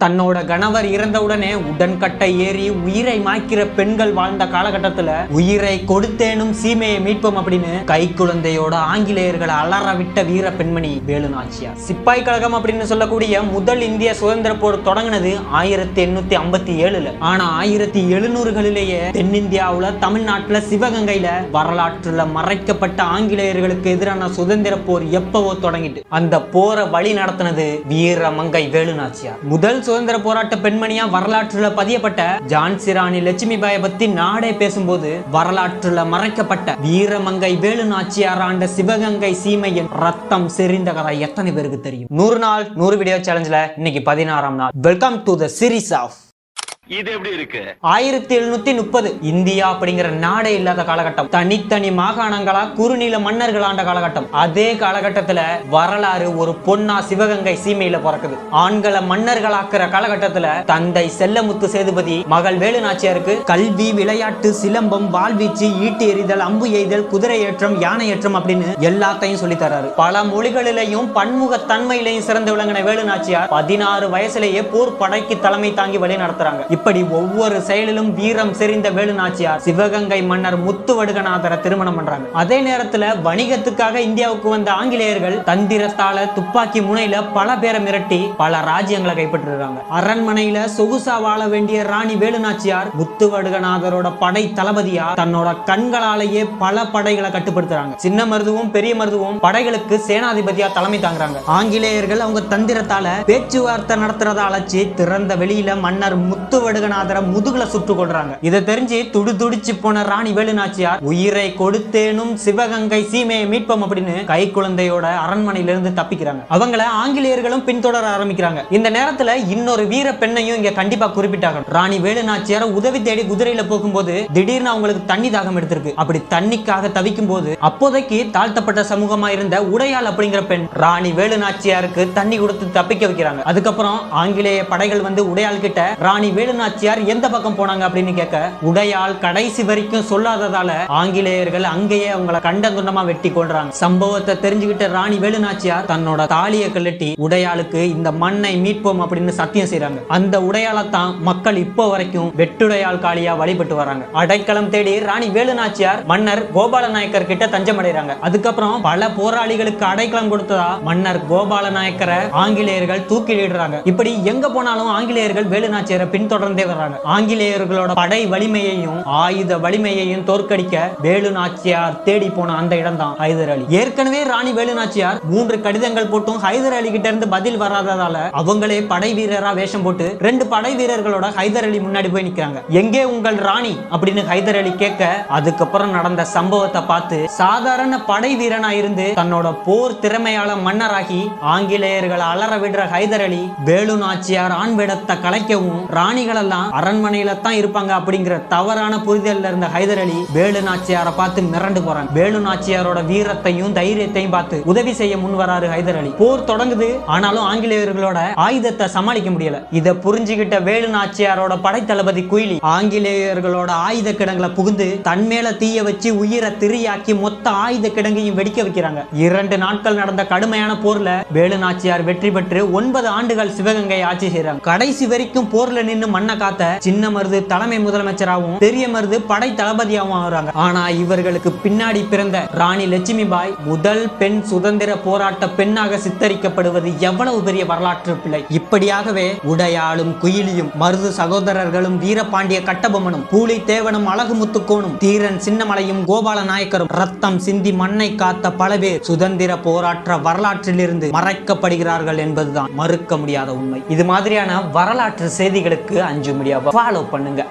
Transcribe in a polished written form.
தன்னோட கணவர் இறந்தவுடனே உடன்கட்டை ஏறி உயிரை மாய்க்கிற பெண்கள் வாழ்ந்த காலகட்டத்துல உயிரை கொடுத்தேனும் சீமையை மீட்போம் அப்படின்னு கை குழந்தையோட ஆங்கிலேயர்களை அலற விட்ட வீர பெண்மணி வேலு நாச்சியார். சிப்பாய் கழகம் அப்படின்னு சொல்லக்கூடிய முதல் இந்திய சுதந்திர போர் தொடங்கினது 1857. ஆனா 1700களிலேயே தென்னிந்தியாவுல தமிழ்நாட்டுல சிவகங்கையில வரலாற்றுல மறைக்கப்பட்ட ஆங்கிலேயர்களுக்கு எதிரான சுதந்திர போர் எப்பவோ தொடங்கிட்டு அந்த போரை வழி நடத்தினது வீரமங்கை வேலு நாச்சியார். முதல் சுதந்திர போராட்ட பெண்மணியா வரலாற்றுல பதியப்பட்ட ஜான்சி ராணி லட்சுமிபாயை பத்தி நாடே பேசும்போது வரலாற்றுல மறைக்கப்பட்ட வீரமங்கை வேலு நாச்சியார் ஆண்ட சிவகங்கை சீமையின் ரத்தம் செறிந்த கதை எத்தனை பேருக்கு தெரியும்? 100 நாள் 100 வீடியோ சேலஞ்சில் இன்னைக்கு 16ஆம் நாள். Welcome to the series of. இது எப்படி இருக்கு? 1730 இந்தியா அப்படிங்கிற நாடே இல்லாத காலகட்டம். தனித்தனி மாகாணங்களா குறுநில மன்னர்கள் ஆண்ட காலகட்டம். அதே காலகட்டத்துல வரலாறு ஒரு பொன்னா சிவகங்கை சீமையில பிறக்குது. ஆண்களை மன்னர்களாக்குற காலகட்டத்துல தந்தை செல்லமுத்து சேதுபதி மகள் வேலு நாச்சியாருக்கு கல்வி, விளையாட்டு, சிலம்பம், வாள்வீச்சு, ஈட்டி எறிதல், அம்பு எய்தல், குதிரை ஏற்றம், யானை ஏற்றம் அப்படின்னு எல்லாத்தையும் சொல்லி தராரு. பல மொழிகளிலையும் பன்முக தன்மையிலையும் சிறந்து விளங்கின வேலு நாச்சியார் 16 வயசுலேயே போர் படைக்கு தலைமை தாங்கி வழி நடத்துறாங்க. இப்படி ஒவ்வொரு செயலிலும் வீரம் செறிந்த வேலு நாச்சியார் சிவகங்கை மன்னர் முத்துவடுகநாதரை திருமணம் பண்றாங்க. அதே நேரத்துல வணிகத்துக்காக இந்தியாவுக்கு வந்த ஆங்கிலேயர்கள் தந்திரத்தால துப்பாக்கி முனையில பல பேரை மிரட்டி பல ராஜ்யங்களை கைப்பற்றிருக்காங்க. அரண்மனையில சொகுசா வாழ வேண்டிய ராணி வேலு நாச்சியார் முத்துவடுகநாதரோட படை தளபதியா தன்னோட கண்களாலேயே பல படைகளை கட்டுப்படுத்துறாங்க. சின்ன மருதுவும் பெரிய மருதுவும் படைகளுக்கு சேனாதிபதியா தலைமை தாங்குறாங்க. ஆங்கிலேயர்கள் அவங்க தந்திரத்தால பேச்சுவார்த்தை நடத்துறத அழைச்சி திறந்த வெளியில மன்னர் முத்துவடுகநாதரை முதுகுல சுட்டு கொள்றாங்க. இதை தெரிஞ்சு துடிச்சு போன ராணி வேலு நாச்சியார் உயிரை கொடுத்தேனும் சிவகங்கை சீமையை மீட்போம் அப்படின்னு கை குழந்தையோட அரண்மனையிலிருந்து தப்பிக்கிறாங்க. அவங்கள ஆங்கிலேயர்களும் பின்தொடர ஆரம்பிக்கிறாங்க. இந்த நேரத்துல இன்னொரு வீர பெண்ணையும் இங்க கண்டிப்பா குறிப்பிட்டாங்க. ராணி வேலு நாச்சியார் உதவி தேடி குதிரையில போகும்போது திடீர்னு அவங்களுக்கு தண்ணி தாகம் எடுத்திருக்கு. அப்படி தண்ணிக்காக தவிக்கும் போது அப்போதைக்கு தாழ்த்தப்பட்ட சமூகமா இருந்த உடையாள் அப்படிங்கிற பெண் ராணி வேலு நாச்சியாருக்கு தண்ணி கொடுத்து தப்பிக்க வைக்கிறாங்க. அதுக்கப்புறம் ஆங்கிலேய படைகள் வந்து உடையாள் கிட்ட ராணி வேலு நாச்சியார் எந்த பக்கம் போனாங்க அப்படின்னு கேட்க உடையாள் கடைசி வரைக்கும் சொல்லாததால ஆங்கிலேயர்கள் அங்கேயே அவங்களை கண்டந்துண்டமா வெட்டி கொள்றாங்க. சம்பவத்தை தெரிஞ்சுக்கிட்ட ராணி வேலு நாச்சியார் தன்னோட தாலியை கழட்டி உடையாளுக்கு இந்த மண்ணை மீட்போம் அப்படின்னு சத்தியம் செய்றாங்க. அந்த உடையாளத்தான் மக்கள் இப்போ வரைக்கும் வெட்டுடையாள் காளியா வழிபட்டு வராங்க. அடைக்கலம் தேடி ராணி வேலு நாச்சியார் மன்னர் கோபால நாயக்கர் கிட்ட தஞ்சம் அடைறாங்க. அதுக்கப்புறம் பல போராளிகளுக்கு அடைக்கலம் கொடுத்ததா மன்னர் கோபால நாயக்கரை ஆங்கிலேயர்கள் தூக்கிலிடுறாங்க. இப்படி எங்க போனாலும் ஆங்கிலேயர்கள் வேலு நாச்சியாரை பின்தொடர்ந்தே வர்றாங்க. ஆங்கிலேயர்களோட படை வலிமையையும் ஆயுத வலிமையையும் தோற்கடிக்க வேலு நாச்சியார் தேடி போன அந்த இடம் தான் ஹைதர் அலி. ஏற்கனவே ராணி வேலு நாச்சியார் 3 கடிதங்கள் போட்டும் ஹைதர் அலி கிட்ட இருந்து பதில் வராததால அவங்களே படை வீரரா வேஷம் போட்டு 2 படை வீரர்களோட ஹைதர் அலி முன்னாடி போய் நிக்கிறாங்க. எங்கே உங்கள் ராணி அப்படின்னு ஹைதர் அலி கேட்க அதுக்கப்புறம் நடந்த சம்பவத்தை பார்த்து சாதாரண படை வீரனா இருந்து தன்னோட போர் திறமையால மன்னராகி ஆங்கிலேயர்களை அலற விடுற ஹைதர் அலி வேலு நாச்சியார் ஆண் வேடத்தை கலைக்கவும் ராணிகள் எல்லாம் அரண்மனையில தான் இருப்பாங்க அப்படிங்கிற தவறான புரிதல்ல இருந்த ஹைதர் அலி வேலு நாச்சியாரை பார்த்து மிரண்டு போறாங்க. வேலு நாச்சியாரோட வீரத்தையும் தைரியத்தையும் பார்த்து உதவி செய்ய முன் வராரு ஹைதர் அலி. போர் தொடங்குது. ஆனாலும் ஆங்கிலேயர்களோட ஆயுதத்தை சமாளிக்க முடியல. இதை புரிஞ்சுகிட்ட வேலு நாச்சியாரோட படை தளபதி குயிலி ஆங்கிலேயர்களோட ஆயுத கிடங்குல புகுந்து தன் மேல தீய வச்சு உயிரை திரியாக்கி மொத்த ஆயுத கிடங்கையும் வெடிக்க வைக்கிறாங்க. 2 நாட்கள் நடந்த கடுமையான போர்ல வேலு நாச்சியார் வெற்றி பெற்று 9 ஆண்டுகள் சிவகங்கை ஆட்சி செய்றாங்க. கடைசி வரைக்கும் போர்ல நின்று மண்ணை காத்த சின்ன மருது தலைமை முதலமைச்சராகவும் பெரிய மருது படை தளபதியாகவும் ஆகிறாங்க. ஆனா இவர்களுக்கு பின்னாடி பிறந்த ராணி லட்சுமிபாய் முதல் பெண் சுதந்திர போராட்ட பெண்ணாக சித்தரிக்கப்படுவது எவ்வளவு பெரிய வரலாற்று பிழை. இப்படியாகவே உடையாளும் குயிலியும் மருது சகோதரர்களும் வீரபாண்டிய கட்டபொம்மனும் பூலித்தேவனும் அழகுமுத்துக்கோனும் தீரன் சின்னமலையும் கோபால நாயக்கரும் ரத்தம் சிந்தி மண்ணை காத்த பல பேர் சுதந்திர போராட்ட வரலாற்றிலிருந்து மறைக்கப்படுகிறார்கள் என்பதுதான் மறுக்க முடியாத உண்மை. இது மாதிரியான வரலாற்று செய்திகளுக்கு 5 மீடியாவை ஃபாலோ பண்ணுங்க.